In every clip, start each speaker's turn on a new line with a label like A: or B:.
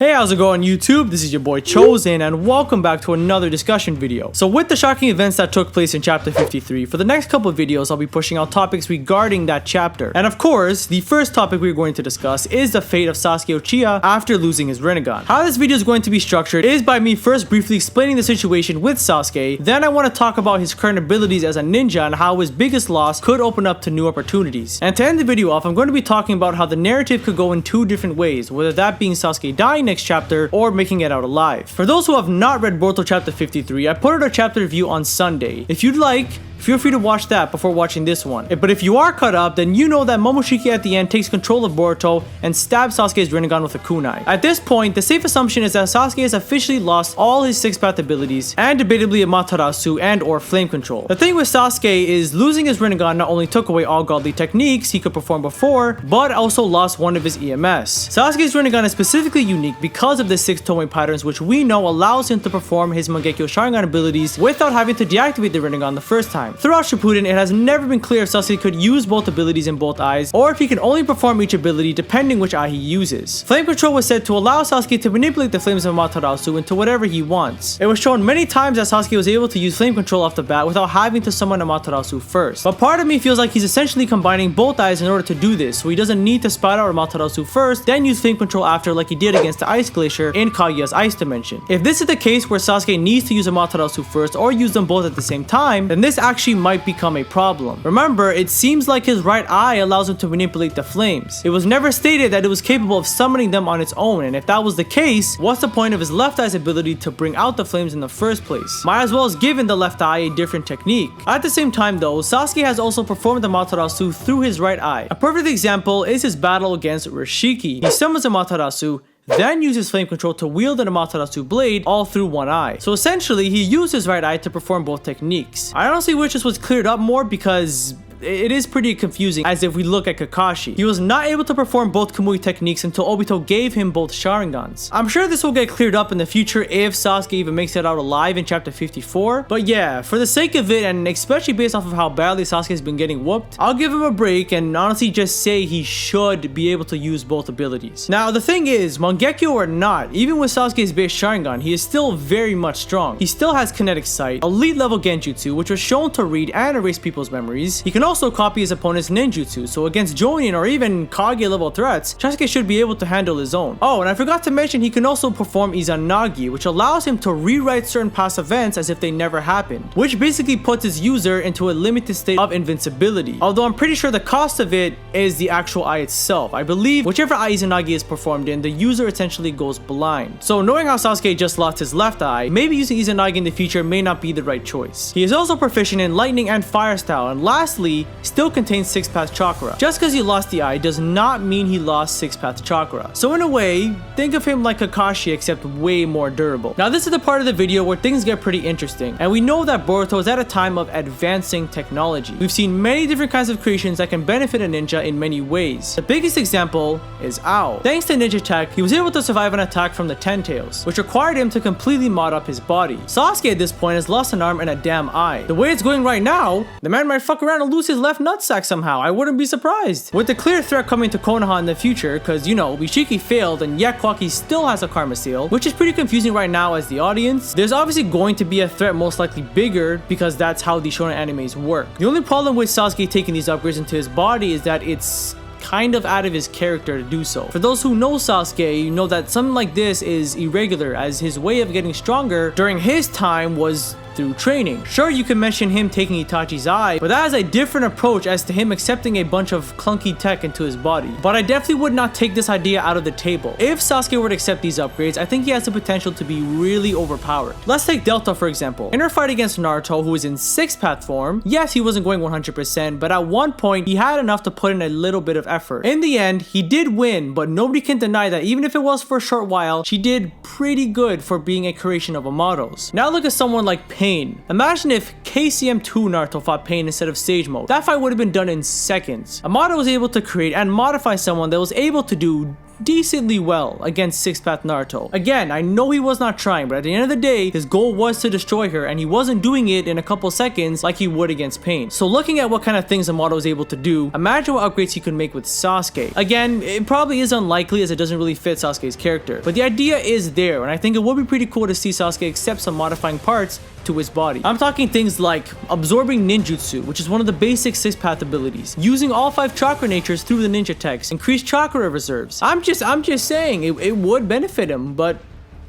A: Hey, how's it going YouTube? This is your boy Chosen and welcome back to another discussion video. So with the shocking events that took place in chapter 53, for the next couple of videos I'll be pushing out topics regarding that chapter. And of course, the first topic we're going to discuss is the fate of Sasuke Uchiha after losing his Rinnegan. How this video is going to be structured is by me first briefly explaining the situation with Sasuke, then I want to talk about his current abilities as a ninja and how his biggest loss could open up to new opportunities. And to end the video off, I'm going to be talking about how the narrative could go in two different ways, whether that being Sasuke dying next chapter or making it out alive. For those who have not read Boruto chapter 53, I put out a chapter review on Sunday. If you'd like, feel free to watch that before watching this one. But if you are caught up, then you know that Momoshiki at the end takes control of Boruto and stabs Sasuke's Rinnegan with a kunai. At this point, the safe assumption is that Sasuke has officially lost all his six-path abilities and debatably Amaterasu and or flame control. The thing with Sasuke is losing his Rinnegan not only took away all godly techniques he could perform before, but also lost one of his EMS. Sasuke's Rinnegan is specifically unique because of the 6 Tomoe patterns, which we know allows him to perform his Mangekyo Sharingan abilities without having to deactivate the Rinnegan the first time. Throughout Shippuden, it has never been clear if Sasuke could use both abilities in both eyes, or if he can only perform each ability depending which eye he uses. Flame control was said to allow Sasuke to manipulate the flames of Amaterasu into whatever he wants. It was shown many times that Sasuke was able to use flame control off the bat without having to summon Amaterasu first. But part of me feels like he's essentially combining both eyes in order to do this, so he doesn't need to spout out Amaterasu first, then use flame control after like he did against the Ice Glacier in Kaguya's Ice Dimension. If this is the case where Sasuke needs to use Amaterasu first or use them both at the same time, then this actually might become a problem. Remember, it seems like his right eye allows him to manipulate the flames. It was never stated that it was capable of summoning them on its own, and if that was the case, what's the point of his left eye's ability to bring out the flames in the first place? Might as well have given the left eye a different technique. At the same time though, Sasuke has also performed the Amaterasu through his right eye. A perfect example is his battle against Rashiki. He summons Amaterasu, then uses flame control to wield an Amaterasu blade all through one eye. So essentially, he used his right eye to perform both techniques. I honestly wish this was cleared up more because it is pretty confusing as if we look at Kakashi. He was not able to perform both Kamui techniques until Obito gave him both Sharingans. I'm sure this will get cleared up in the future if Sasuke even makes it out alive in chapter 54. But yeah, for the sake of it, and especially based off of how badly Sasuke has been getting whooped, I'll give him a break and honestly just say he should be able to use both abilities. Now the thing is, Mangekyo or not, even with Sasuke's base Sharingan, he is still very much strong. He still has kinetic sight, elite level Genjutsu, which was shown to read and erase people's memories. He can also copy his opponent's ninjutsu, so against Jonin or even Kage level threats, Sasuke should be able to handle his own. Oh, and I forgot to mention he can also perform Izanagi, which allows him to rewrite certain past events as if they never happened, which basically puts his user into a limited state of invincibility. Although I'm pretty sure the cost of it is the actual eye itself. I believe whichever eye Izanagi is performed in, the user essentially goes blind. So knowing how Sasuke just lost his left eye, maybe using Izanagi in the future may not be the right choice. He is also proficient in lightning and fire style, and lastly, still contains 6-path chakra. Just because he lost the eye does not mean he lost 6-path chakra. So in a way, think of him like Kakashi except way more durable. Now this is the part of the video where things get pretty interesting, and we know that Boruto is at a time of advancing technology. We've seen many different kinds of creations that can benefit a ninja in many ways. The biggest example is Ao. Thanks to ninja tech, he was able to survive an attack from the Ten Tails, which required him to completely mod up his body. Sasuke at this point has lost an arm and a damn eye. The way it's going right now, the man might fuck around and lose his left nutsack somehow. I wouldn't be surprised. With the clear threat coming to Konoha in the future, because you know, Ishiki failed and yet Kwaki still has a Karma Seal, which is pretty confusing right now as the audience. There's obviously going to be a threat most likely bigger because that's how the shonen animes work. The only problem with Sasuke taking these upgrades into his body is that it's kind of out of his character to do so. For those who know Sasuke, you know that something like this is irregular, as his way of getting stronger during his time was through training. Sure, you can mention him taking Itachi's eye, but that is a different approach as to him accepting a bunch of clunky tech into his body. But I definitely would not take this idea out of the table. If Sasuke were to accept these upgrades, I think he has the potential to be really overpowered. Let's take Delta for example. In her fight against Naruto, who is in 6-path form, yes, he wasn't going 100%, but at one point, he had enough to put in a little bit of effort. In the end, he did win, but nobody can deny that even if it was for a short while, she did pretty good for being a creation of Amato's. Now look at someone like Pain. Imagine if KCM2 Naruto fought Pain instead of Sage Mode. That fight would have been done in seconds. Amato was able to create and modify someone that was able to do decently well against Sixth Path Naruto. Again, I know he was not trying, but at the end of the day, his goal was to destroy her, and he wasn't doing it in a couple seconds like he would against Pain. So looking at what kind of things Amato was able to do, imagine what upgrades he could make with Sasuke. Again, it probably is unlikely as it doesn't really fit Sasuke's character, but the idea is there, and I think it would be pretty cool to see Sasuke accept some modifying parts to his body. I'm talking things like absorbing ninjutsu, which is one of the basic Sixth Path abilities, using all 5 chakra natures through the ninja text, increased chakra reserves. I'm just saying it would benefit him, but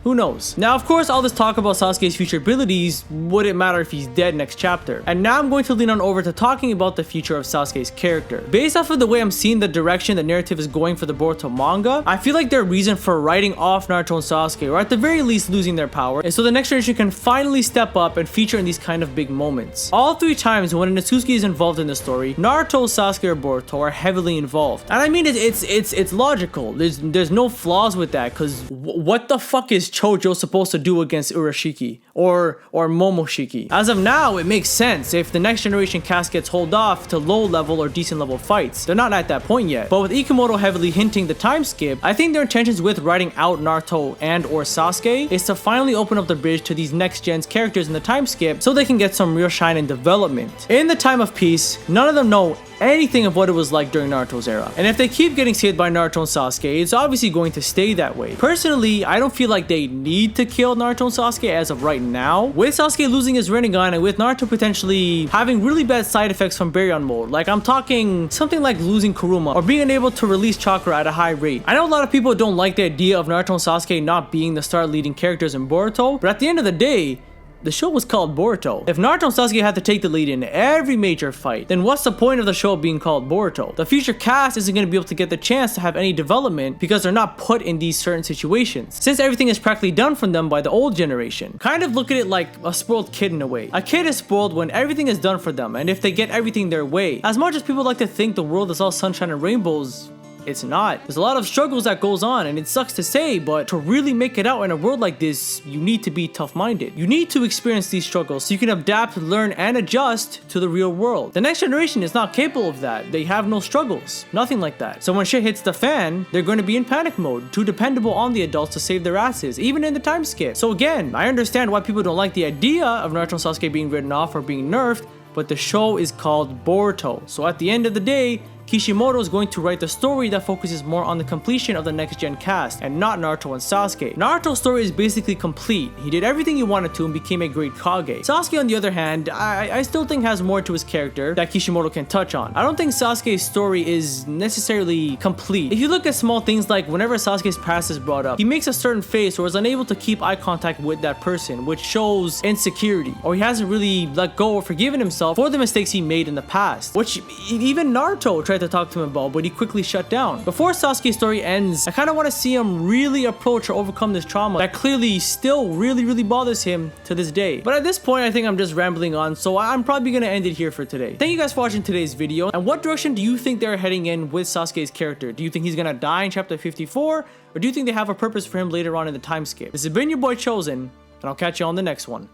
A: who knows? Now, of course, all this talk about Sasuke's future abilities wouldn't matter if he's dead next chapter. And now I'm going to lean on over to talking about the future of Sasuke's character. Based off of the way I'm seeing the direction the narrative is going for the Boruto manga, I feel like their reason for writing off Naruto and Sasuke, or at the very least losing their power, is so the next generation can finally step up and feature in these kind of big moments. All 3 times when Natsuki is involved in the story, Naruto, Sasuke, or Boruto are heavily involved. And I mean, it's logical. There's no flaws with that, because what the fuck is Chojo supposed to do against Urashiki or Momoshiki? As of now, it makes sense if the next generation cast gets hold off to low level or decent level fights. They're not at that point yet. But with Ikemoto heavily hinting the time skip, I think their intentions with writing out Naruto and or Sasuke is to finally open up the bridge to these next gen's characters in the time skip so they can get some real shine and development. In the time of peace, none of them know anything of what it was like during Naruto's era. And if they keep getting saved by Naruto and Sasuke, it's obviously going to stay that way. Personally, I don't feel like they need to kill Naruto and Sasuke as of right now. With Sasuke losing his Rinnegan and with Naruto potentially having really bad side effects from Baryon mode, like I'm talking something like losing Kuruma or being unable to release chakra at a high rate. I know a lot of people don't like the idea of Naruto and Sasuke not being the star leading characters in Boruto, but at the end of the day, the show was called Boruto. If Naruto and Sasuke had to take the lead in every major fight, then what's the point of the show being called Boruto? The future cast isn't going to be able to get the chance to have any development because they're not put in these certain situations, since everything is practically done from them by the old generation. Kind of look at it like a spoiled kid in a way. A kid is spoiled when everything is done for them and if they get everything their way. As much as people like to think the world is all sunshine and rainbows, it's not. There's a lot of struggles that goes on, and it sucks to say, but to really make it out in a world like this, you need to be tough-minded. You need to experience these struggles so you can adapt, learn, and adjust to the real world. The next generation is not capable of that. They have no struggles. Nothing like that. So when shit hits the fan, they're going to be in panic mode, too dependable on the adults to save their asses, even in the time skip. So again, I understand why people don't like the idea of Naruto and Sasuke being written off or being nerfed, but the show is called Boruto. So at the end of the day, Kishimoto is going to write the story that focuses more on the completion of the next gen cast and not Naruto and Sasuke. Naruto's story is basically complete. He did everything he wanted to and became a great Kage. Sasuke, on the other hand, I still think has more to his character that Kishimoto can touch on. I don't think Sasuke's story is necessarily complete. If you look at small things like whenever Sasuke's past is brought up, he makes a certain face or is unable to keep eye contact with that person, which shows insecurity, or he hasn't really let go or forgiven himself for the mistakes he made in the past, which even Naruto tried to talk to him about, but he quickly shut down. Before Sasuke's story ends, I kind of want to see him really approach or overcome this trauma that clearly still really bothers him to this day. But at this point, I think I'm just rambling on, so I'm probably going to end it here for today. Thank you guys for watching today's video, and what direction do you think they're heading in with Sasuke's character? Do you think he's going to die in chapter 54, or do you think they have a purpose for him later on in the time skip? This has been your boy Chosen, and I'll catch you on the next one.